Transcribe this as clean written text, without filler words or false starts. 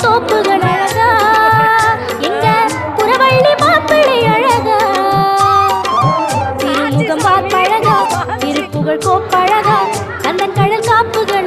தோப்புகள் அழகா எங்க புறவள்ளி மாப்பிள்ளை அழகா திருமுகம் பார்ப்பழகா திருப்புகழ் கோப்பழகா அந்த கடல் காப்புகள்